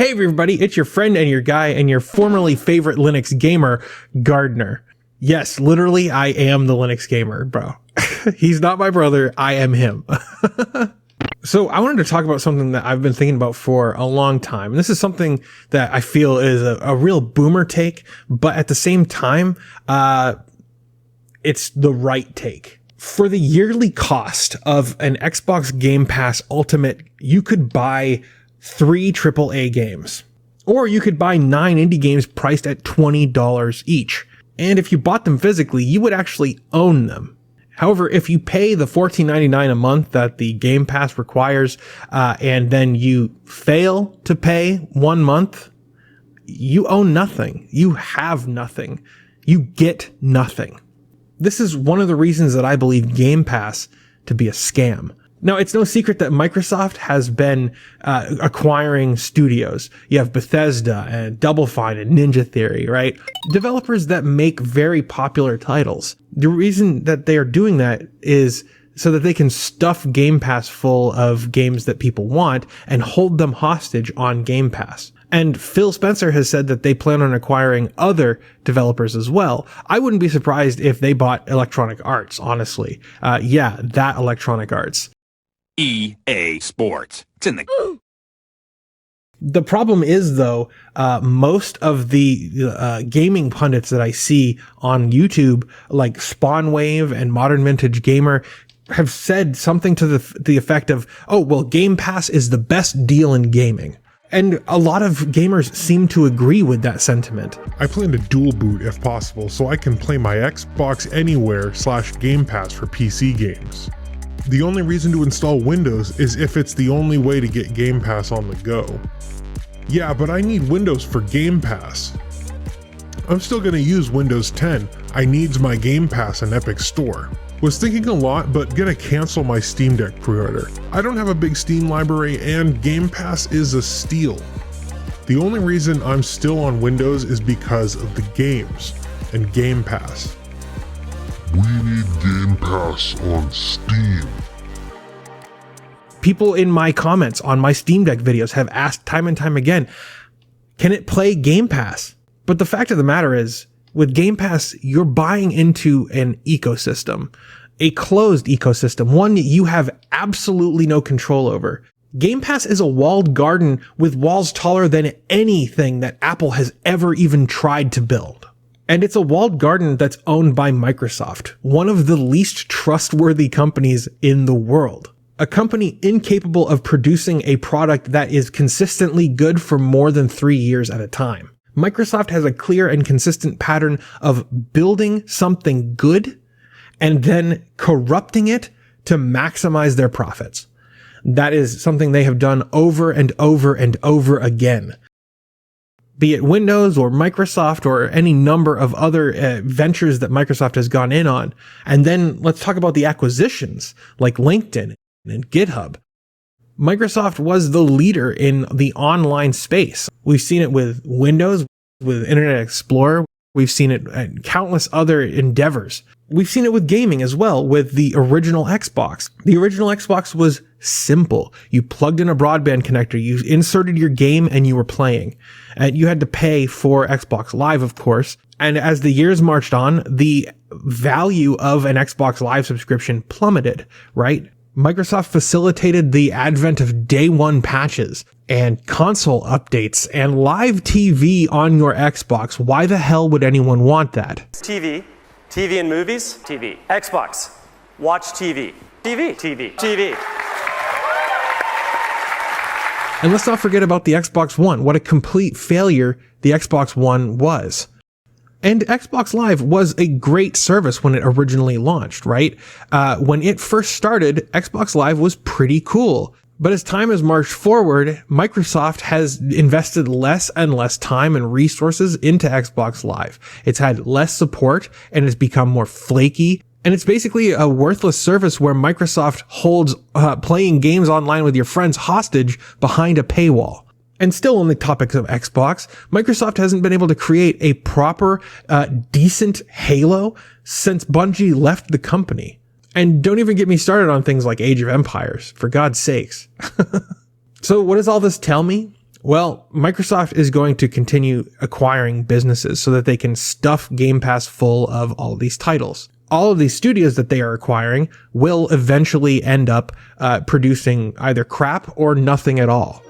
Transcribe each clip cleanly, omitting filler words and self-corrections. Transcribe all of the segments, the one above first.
Hey everybody, it's your friend and your guy and your formerly favorite Linux gamer, Gardner. Yes, literally, I am the Linux gamer, bro. He's not my brother, I am him. So I wanted to talk about something that I've been thinking about for a long time. And this is something that I feel is a real boomer take, but at the same time, it's the right take. For the yearly cost of an Xbox Game Pass Ultimate, you could buy 3 AAA games, or you could buy 9 indie games priced at $20 each. And if you bought them physically, you would actually own them. However, if you pay the $14.99 a month that the Game Pass requires, and then you fail to pay 1 month, you own nothing. You have nothing. You get nothing. This is one of the reasons that I believe Game Pass to be a scam. Now, it's no secret that Microsoft has been acquiring studios. You have Bethesda and Double Fine and Ninja Theory, right? Developers that make very popular titles. The reason that they are doing that is so that they can stuff Game Pass full of games that people want and hold them hostage on Game Pass. And Phil Spencer has said that they plan on acquiring other developers as well. I wouldn't be surprised if they bought Electronic Arts, honestly. Yeah, that Electronic Arts. EA Sports. It's in the... The problem is, though, most of the gaming pundits that I see on YouTube, like Spawnwave and Modern Vintage Gamer, have said something to the effect of, oh, well, Game Pass is the best deal in gaming. And a lot of gamers seem to agree with that sentiment. I plan to dual boot if possible, so I can play my Xbox Anywhere / Game Pass for PC games. The only reason to install Windows is if it's the only way to get Game Pass on the go. Yeah, but I need Windows for Game Pass. I'm still gonna use Windows 10. I needs my Game Pass in Epic Store. Was thinking a lot, but gonna cancel my Steam Deck pre-order. I don't have a big Steam library and Game Pass is a steal. The only reason I'm still on Windows is because of the games and Game Pass. We need Game Pass on Steam. People in my comments on my Steam Deck videos have asked time and time again, can it play Game Pass? But the fact of the matter is, with Game Pass, you're buying into an ecosystem, a closed ecosystem, one that you have absolutely no control over. Game Pass is a walled garden with walls taller than anything that Apple has ever even tried to build. And it's a walled garden that's owned by Microsoft, one of the least trustworthy companies in the world. A company incapable of producing a product that is consistently good for more than 3 years at a time. Microsoft has a clear and consistent pattern of building something good and then corrupting it to maximize their profits. That is something they have done over and over and over again. Be it Windows or Microsoft or any number of other ventures that Microsoft has gone in on. And then let's talk about the acquisitions like LinkedIn and GitHub. Microsoft was the leader in the online space. We've seen it with Windows, with Internet Explorer. We've seen it in countless other endeavors. We've seen it with gaming as well, with the original Xbox. The original Xbox was simple. You plugged in a broadband connector, you inserted your game, and you were playing. And you had to pay for Xbox Live, of course. And as the years marched on, the value of an Xbox Live subscription plummeted, right? Microsoft facilitated the advent of day one patches and console updates and live TV on your Xbox. Why the hell would anyone want that? TV and movies, TV. Xbox, watch TV. TV. And let's not forget about the Xbox One. What a complete failure the Xbox One was. And Xbox Live was a great service when it originally launched, right? When it first started, Xbox Live was pretty cool. But as time has marched forward, Microsoft has invested less and less time and resources into Xbox Live. It's had less support and it's become more flaky. And it's basically a worthless service where Microsoft holds playing games online with your friends hostage behind a paywall. And still on the topics of Xbox, Microsoft hasn't been able to create a proper, decent Halo since Bungie left the company. And don't even get me started on things like Age of Empires, for God's sakes. So what does all this tell me? Well, Microsoft is going to continue acquiring businesses so that they can stuff Game Pass full of all of these titles. All of these studios that they are acquiring will eventually end up producing either crap or nothing at all.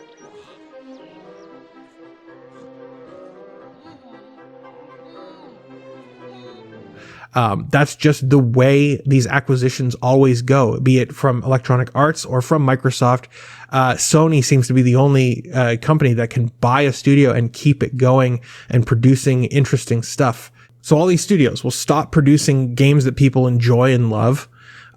That's just the way these acquisitions always go, be it from Electronic Arts or from Microsoft. Sony seems to be the only company that can buy a studio and keep it going and producing interesting stuff. So all these studios will stop producing games that people enjoy and love.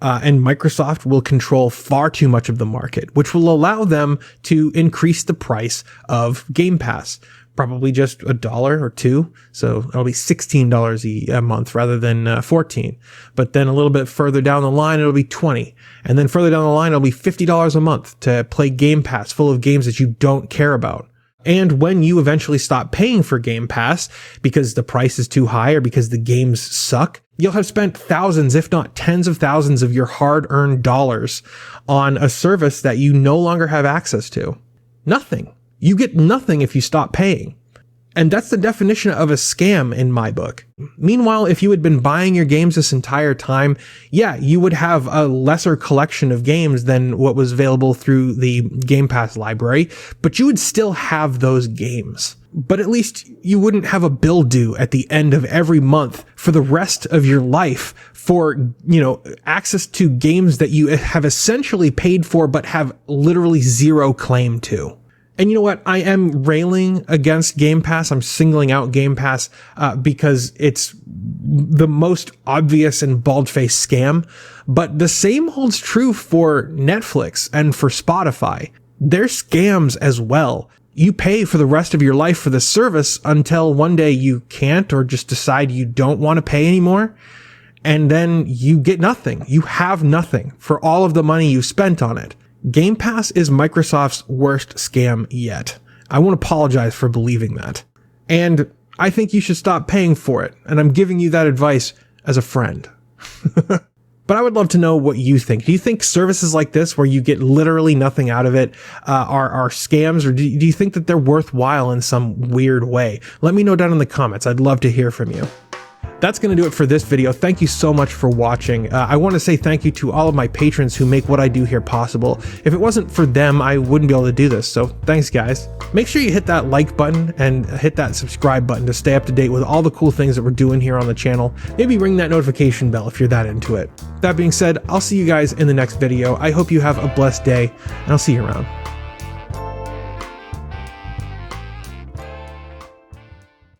And Microsoft will control far too much of the market, which will allow them to increase the price of Game Pass. Probably just $1 or $2. So it'll be $16 a month rather than $14. But then a little bit further down the line, it'll be $20. And then further down the line, it'll be $50 a month to play Game Pass full of games that you don't care about. And when you eventually stop paying for Game Pass because the price is too high or because the games suck, you'll have spent thousands, if not tens of thousands of your hard-earned dollars on a service that you no longer have access to. Nothing. You get nothing if you stop paying. And that's the definition of a scam in my book. Meanwhile, if you had been buying your games this entire time, yeah, you would have a lesser collection of games than what was available through the Game Pass library, but you would still have those games. But at least you wouldn't have a bill due at the end of every month for the rest of your life for, access to games that you have essentially paid for but have literally zero claim to. And you know what? I am railing against Game Pass. I'm singling out Game Pass because it's the most obvious and bald-faced scam. But the same holds true for Netflix and for Spotify. They're scams as well. You pay for the rest of your life for the service until one day you can't or just decide you don't want to pay anymore. And then you get nothing. You have nothing for all of the money you spent on it. Game Pass is Microsoft's worst scam yet. I won't apologize for believing that. And I think you should stop paying for it. And I'm giving you that advice as a friend. But I would love to know what you think. Do you think services like this, where you get literally nothing out of it, are scams? Or do you think that they're worthwhile in some weird way? Let me know down in the comments. I'd love to hear from you. That's going to do it for this video. Thank you so much for watching. I want to say thank you to all of my patrons who make what I do here possible. If it wasn't for them, I wouldn't be able to do this. So thanks, guys. Make sure you hit that like button and hit that subscribe button to stay up to date with all the cool things that we're doing here on the channel. Maybe ring that notification bell if you're that into it. That being said, I'll see you guys in the next video. I hope you have a blessed day, and I'll see you around.